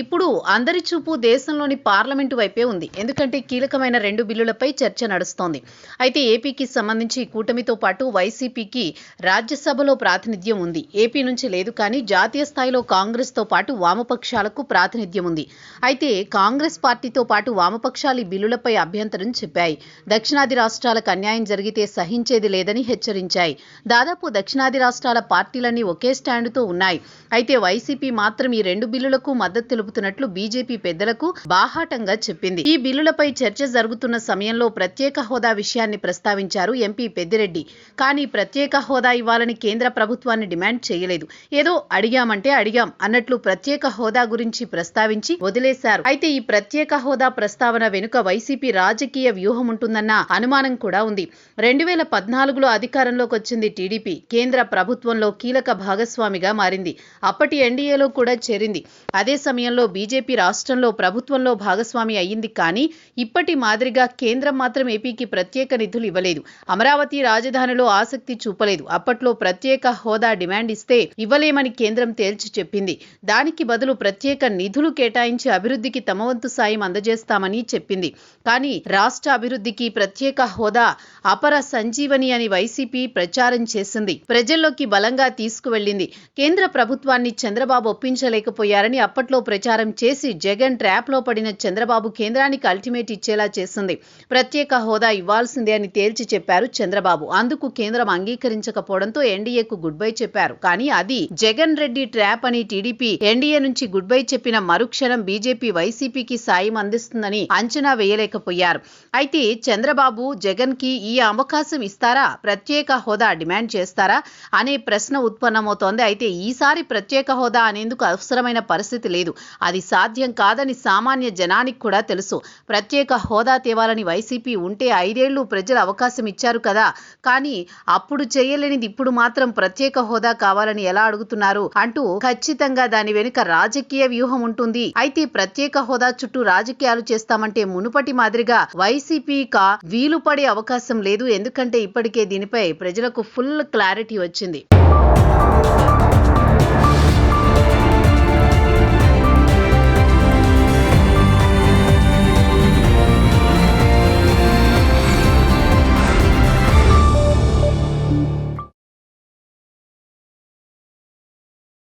ఇప్పుడు అందరి చూపు దేశంలోని పార్లమెంటు వైపే ఉంది. ఎందుకంటే కీలకమైన 2 బిల్లులపై చర్చ నడుస్తోంది. అయితే ఏపీకి సంబంధించి కూటమితో పాటు వైసీపీకి రాజ్యసభలో ప్రాతినిధ్యం ఉంది. ఏపీ నుంచి లేదు కానీ జాతీయ స్థాయిలో కాంగ్రెస్తో పాటు వామపక్షాలకు ప్రాతినిధ్యం ఉంది. అయితే కాంగ్రెస్ పార్టీతో పాటు వామపక్షాలు ఈ బిల్లులపై అభ్యంతరం చెప్పాయి. దక్షిణాది రాష్ట్రాలకు అన్యాయం జరిగితే సహించేది లేదని హెచ్చరించాయి. దాదాపు దక్షిణాది రాష్ట్రాల పార్టీలన్నీ ఒకే స్టాండుతో ఉన్నాయి. అయితే వైసీపీ మాత్రం ఈ 2 బిల్లులకు మద్దతు తెలుపుతున్నట్లు బీజేపీ పెద్దలకు బాహాటంగా చెప్పింది. ఈ బిల్లులపై చర్చ జరుగుతున్న సమయంలో ప్రత్యేక హోదా విషయాన్ని ప్రస్తావించారు ఎంపీ పెద్దిరెడ్డి. కానీ ప్రత్యేక హోదా ఇవ్వాలని కేంద్ర ప్రభుత్వాన్ని డిమాండ్ చేయలేదు. ఏదో అడిగామంటే అడిగాం అన్నట్లు ప్రత్యేక హోదా గురించి ప్రస్తావించి వదిలేశారు. అయితే ఈ ప్రత్యేక హోదా ప్రస్తావన వెనుక వైసీపీ రాజకీయ వ్యూహం ఉంటుందన్న అనుమానం కూడా ఉంది. 2014లో అధికారంలోకి వచ్చింది టీడీపీ. కేంద్ర ప్రభుత్వంలో కీలక భాగస్వామిగా మారింది. అప్పటి ఎన్డీఏలో కూడా చేరింది. అదే సమయంలో బీజేపీ రాష్ట్రంలో ప్రభుత్వంలో భాగస్వామి అయ్యింది. కానీ ఇప్పటి మాదిరిగా కేంద్రం మాత్రం ఏపీకి ప్రత్యేక నిధులు ఇవ్వలేదు. అమరావతి రాజధానిలో ఆసక్తి చూపలేదు. అప్పట్లో ప్రత్యేక హోదా డిమాండ్ ఇస్తే ఇవ్వలేమని కేంద్రం తేల్చి చెప్పింది. దానికి బదులు ప్రత్యేక నిధులు కేటాయించి అభివృద్ధికి తమ వంతు సాయం అందజేస్తామని చెప్పింది. కానీ రాష్ట్ర అభివృద్ధికి ప్రత్యేక హోదా అపర సంజీవని అని వైసీపీ ప్రచారం చేసింది. ప్రజల్లోకి బలంగా తీసుకువెళ్లింది. కేంద్ర ప్రభుత్వాన్ని చంద్రబాబు ఒప్పించలేకపోయారని అప్పట్లో ప్రచారం చేసి జగన్ ట్రాప్ లో పడిన చంద్రబాబు కేంద్రానికి అల్టిమేట్ ఇచ్చేలా చేసింది. ప్రత్యేక హోదా ఇవ్వాల్సిందే అని తేల్చి చెప్పారు చంద్రబాబు. అందుకు కేంద్రం అంగీకరించకపోవడంతో ఎన్డీఏకు గుడ్ బై చెప్పారు. కానీ అది జగన్ రెడ్డి ట్రాప్ అని టీడీపీ ఎన్డీఏ నుంచి గుడ్ బై చెప్పిన మరుక్షణం బీజేపీ వైసీపీకి సాయం అందిస్తుందని అంచనా వేయలేకపోయారు. అయితే చంద్రబాబు జగన్ కి ఈ అవకాశం ఇస్తారా, ప్రత్యేక హోదా డిమాండ్ చేస్తారా అనే ప్రశ్న ఉత్పన్నమవుతోంది. అయితే ఈసారి ప్రత్యేక హోదా అనేందుకు అవసరమైన పరిస్థితి లేదు. అది సాధ్యం కాదని సామాన్య జనానికి కూడా తెలుసు. ప్రత్యేక హోదా తేవాలని వైసీపీ ఉంటే 5 ఏళ్లు ప్రజలు అవకాశం ఇచ్చారు కదా. కానీ అప్పుడు చేయలేనిది ఇప్పుడు మాత్రం ప్రత్యేక హోదా కావాలని ఎలా అడుగుతున్నారు అంటూ ఖచ్చితంగా దాని వెనుక రాజకీయ వ్యూహం ఉంటుంది. అయితే ప్రత్యేక హోదా చుట్టూ రాజకీయాలు చేస్తామంటే మునుపటి మాదిరిగా వైసీపీకి వీలు పడే అవకాశం లేదు. ఎందుకంటే ఇప్పటికే దీనిపై ప్రజలకు ఫుల్ క్లారిటీ వచ్చింది.